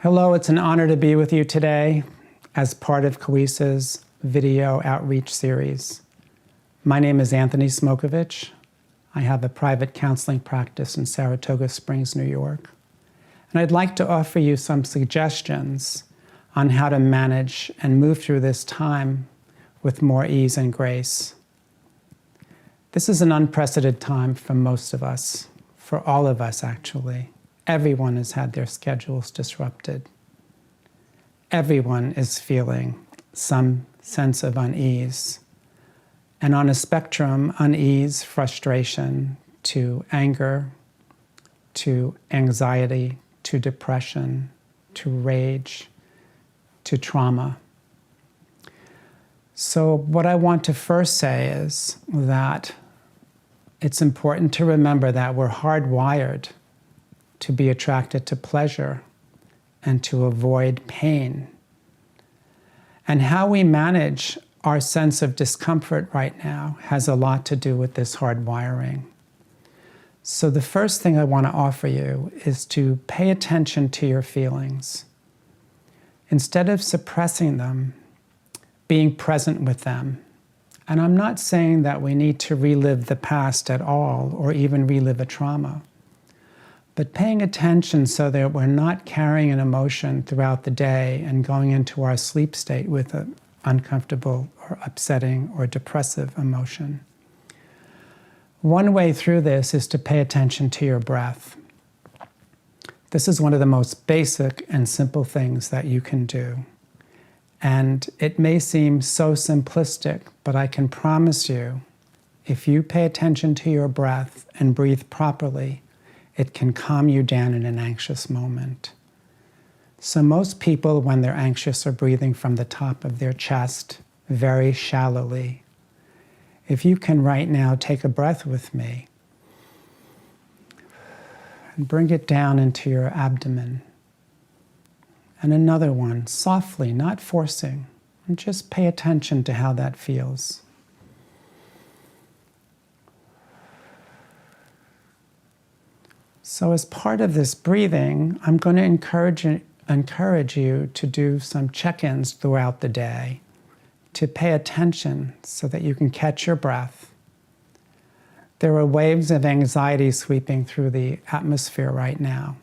Hello, it's an honor to be with you today as part of COESA's video outreach series. My name is Anthony Smokovich. I have a private counseling practice in Saratoga Springs, New York. And I'd like to offer you some suggestions on how to manage and move through this time with more ease and grace. This is an unprecedented time for most of us, for all of us actually. Everyone has had their schedules disrupted. Everyone is feeling some sense of unease. And on a spectrum, unease, frustration, to anger, to anxiety, to depression, to rage, to trauma. So what I want to first say is that it's important to remember that we're hardwired to be attracted to pleasure and to avoid pain. And how we manage our sense of discomfort right now has a lot to do with this hardwiring. So the first thing I want to offer you is to pay attention to your feelings. Instead of suppressing them, being present with them. And I'm not saying that we need to relive the past at all or even relive a trauma. But paying attention so that we're not carrying an emotion throughout the day and going into our sleep state with an uncomfortable or upsetting or depressive emotion. One way through this is to pay attention to your breath. This is one of the most basic and simple things that you can do. And it may seem so simplistic, but I can promise you, if you pay attention to your breath and breathe properly, it can calm you down in an anxious moment. So most people, when they're anxious, are breathing from the top of their chest very shallowly. If you can right now take a breath with me and bring it down into your abdomen. And another one, softly, not forcing, and just pay attention to how that feels. So as part of this breathing, I'm going to encourage you to do some check-ins throughout the day, to pay attention so that you can catch your breath. There are waves of anxiety sweeping through the atmosphere right now,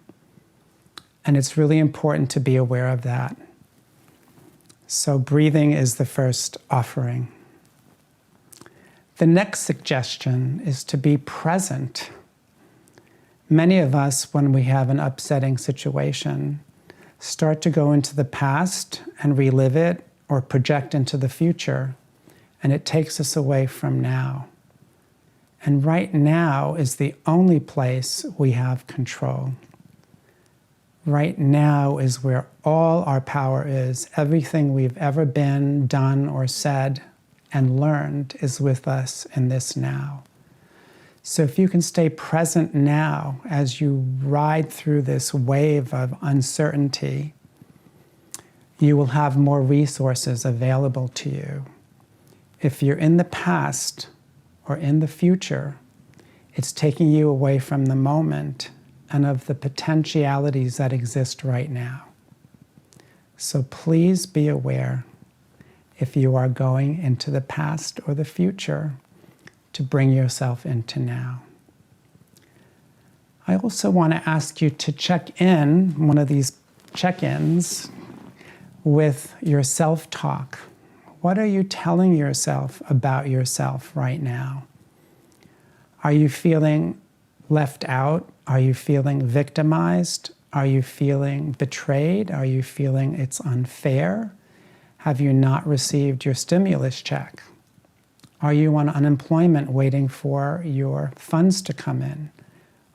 and it's really important to be aware of that. So breathing is the first offering. The next suggestion is to be present. Many of us, when we have an upsetting situation, start to go into the past and relive it or project into the future, and it takes us away from now. And right now is the only place we have control. Right now is where all our power is. Everything we've ever been, done, or said and learned is with us in this now. So if you can stay present now as you ride through this wave of uncertainty, you will have more resources available to you. If you're in the past or in the future, it's taking you away from the moment and of the potentialities that exist right now. So please be aware if you are going into the past or the future, to bring yourself into now. I also want to ask you to check in, one of these check-ins, with your self-talk. What are you telling yourself about yourself right now? Are you feeling left out? Are you feeling victimized? Are you feeling betrayed? Are you feeling it's unfair? Have you not received your stimulus check? Are you on unemployment waiting for your funds to come in?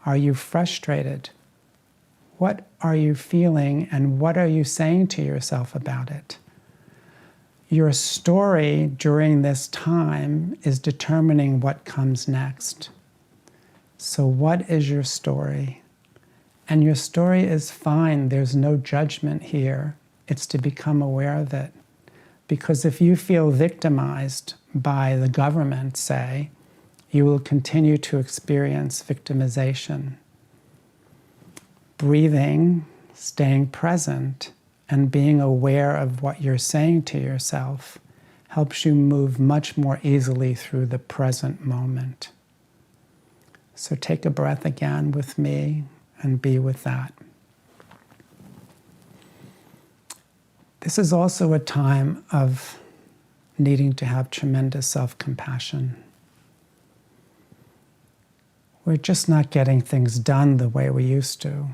Are you frustrated? What are you feeling and what are you saying to yourself about it? Your story during this time is determining what comes next. So what is your story? And your story is fine. There's no judgment here. It's to become aware of it. Because if you feel victimized by the government, say, you will continue to experience victimization. Breathing staying present and being aware of what you're saying to yourself helps you move much more easily through the present moment. So take a breath again with me and be with that. This is also a time of needing to have tremendous self-compassion. We're just not getting things done the way we used to.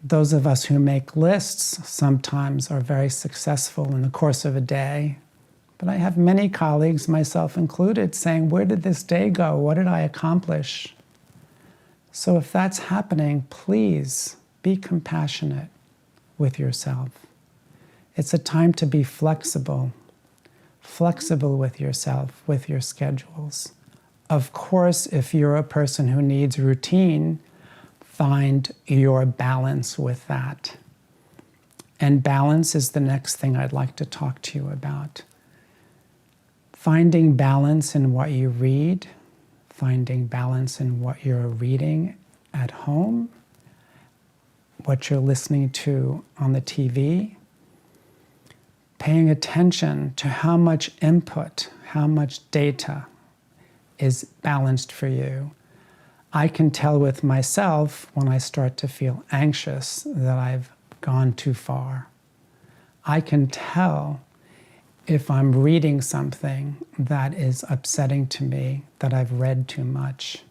Those of us who make lists sometimes are very successful in the course of a day. But I have many colleagues, myself included, saying, where did this day go? What did I accomplish? So if that's happening, please be compassionate with yourself. It's a time to be flexible with yourself, with your schedules. Of course, if you're a person who needs routine, find your balance with that. And balance is the next thing I'd like to talk to you about. Finding balance in what you read, finding balance in what you're reading at home, what you're listening to on the TV, paying attention to how much input, how much data is balanced for you. I can tell with myself when I start to feel anxious that I've gone too far. I can tell if I'm reading something that is upsetting to me, that I've read too much.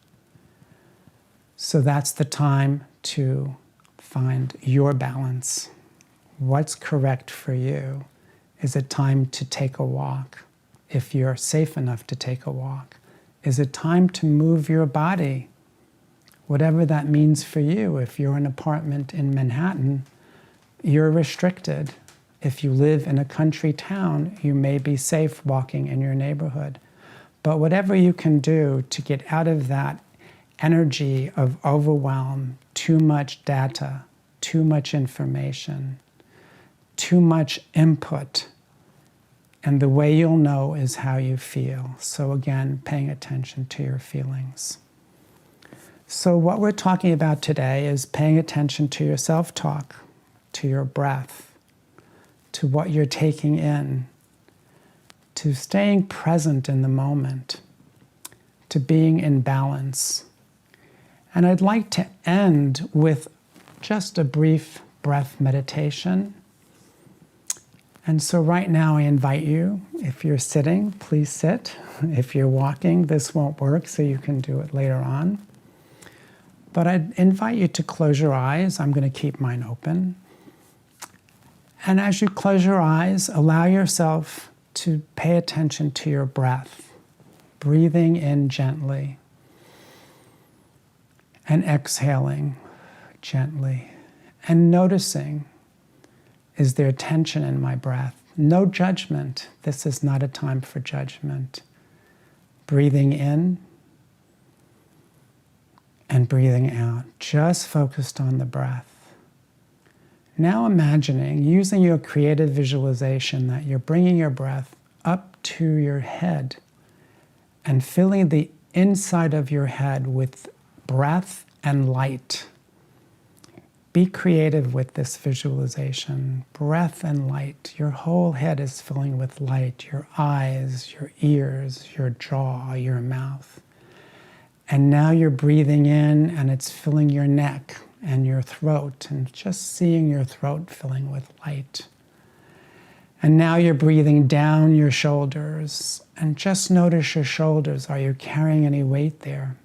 So that's the time to find your balance. What's correct for you? Is it time to take a walk? If you're safe enough to take a walk. Is it time to move your body? Whatever that means for you. If you're in an apartment in Manhattan, you're restricted. If you live in a country town, you may be safe walking in your neighborhood. But whatever you can do to get out of that energy of overwhelm, too much data, too much information, too much input, and the way you'll know is how you feel. So again, paying attention to your feelings. So what we're talking about today is paying attention to your self-talk, to your breath, to what you're taking in, to staying present in the moment, to being in balance. And I'd like to end with just a brief breath meditation. And so right now I invite you, if you're sitting, please sit. If you're walking, this won't work, so you can do it later on. But I'd invite you to close your eyes. I'm going to keep mine open. And as you close your eyes, allow yourself to pay attention to your breath, breathing in gently and exhaling gently and noticing, is there tension in my breath? No judgment. This is not a time for judgment. Breathing in and breathing out, just focused on the breath. Now imagining, using your creative visualization, that you're bringing your breath up to your head and filling the inside of your head with breath and light. Be creative with this visualization. Breath and light. Your whole head is filling with light. Your eyes, your ears, your jaw, your mouth. And now you're breathing in and it's filling your neck and your throat, and just seeing your throat filling with light. And now you're breathing down your shoulders, and just notice your shoulders. Are you carrying any weight there?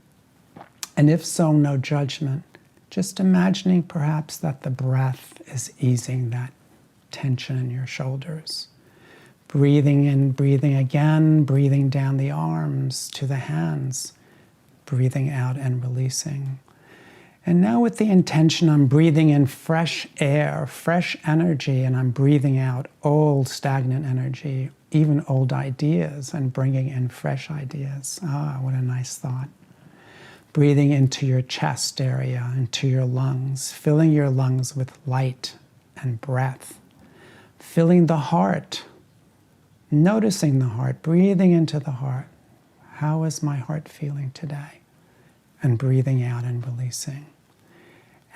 And if so, no judgment. Just imagining perhaps that the breath is easing that tension in your shoulders. Breathing in, breathing again, breathing down the arms to the hands, breathing out and releasing. And now with the intention, I'm breathing in fresh air, fresh energy, and I'm breathing out old stagnant energy, even old ideas, and bringing in fresh ideas. Ah, what a nice thought. Breathing into your chest area, into your lungs, filling your lungs with light and breath. Filling the heart, noticing the heart, breathing into the heart. How is my heart feeling today? And breathing out and releasing.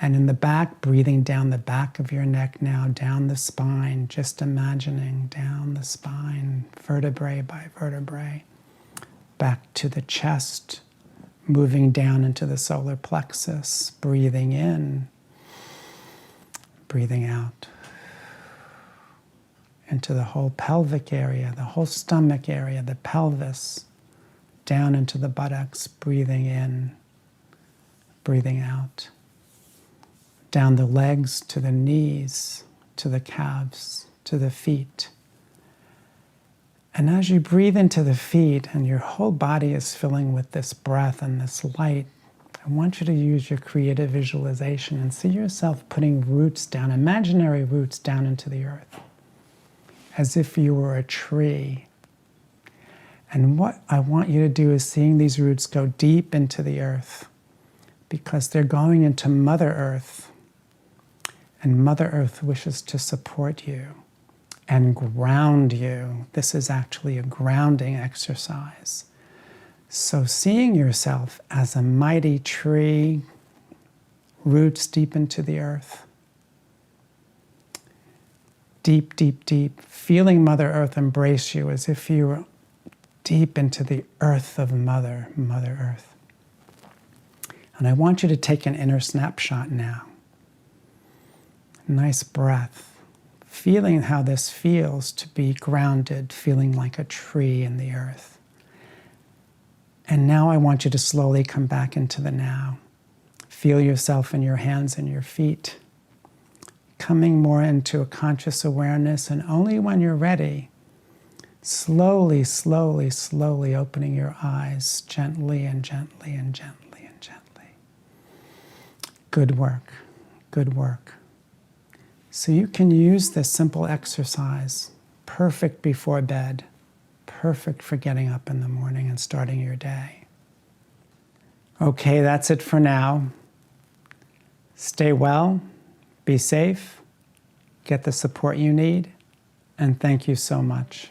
And in the back, breathing down the back of your neck now, down the spine, just imagining down the spine, vertebrae by vertebrae, back to the chest, moving down into the solar plexus, breathing in, breathing out, into the whole pelvic area, the whole stomach area, the pelvis, down into the buttocks, breathing in, breathing out, down the legs to the knees, to the calves, to the feet. And as you breathe into the feet and your whole body is filling with this breath and this light, I want you to use your creative visualization and see yourself putting roots down, imaginary roots down into the earth, as if you were a tree. And what I want you to do is seeing these roots go deep into the earth, because they're going into Mother Earth. And Mother Earth wishes to support you and ground you. This is actually a grounding exercise. So seeing yourself as a mighty tree, roots deep into the earth, deep, deep, deep, feeling Mother Earth embrace you as if you were deep into the earth of Mother Earth. And I want you to take an inner snapshot now. Nice breath, feeling how this feels to be grounded, feeling like a tree in the earth. And now I want you to slowly come back into the now. Feel yourself in your hands and your feet, coming more into a conscious awareness, and only when you're ready, slowly, slowly, slowly opening your eyes, gently and gently and gently and gently. Good work, good work. So you can use this simple exercise, perfect before bed, perfect for getting up in the morning and starting your day. Okay, that's it for now. Stay well, be safe, get the support you need, and thank you so much.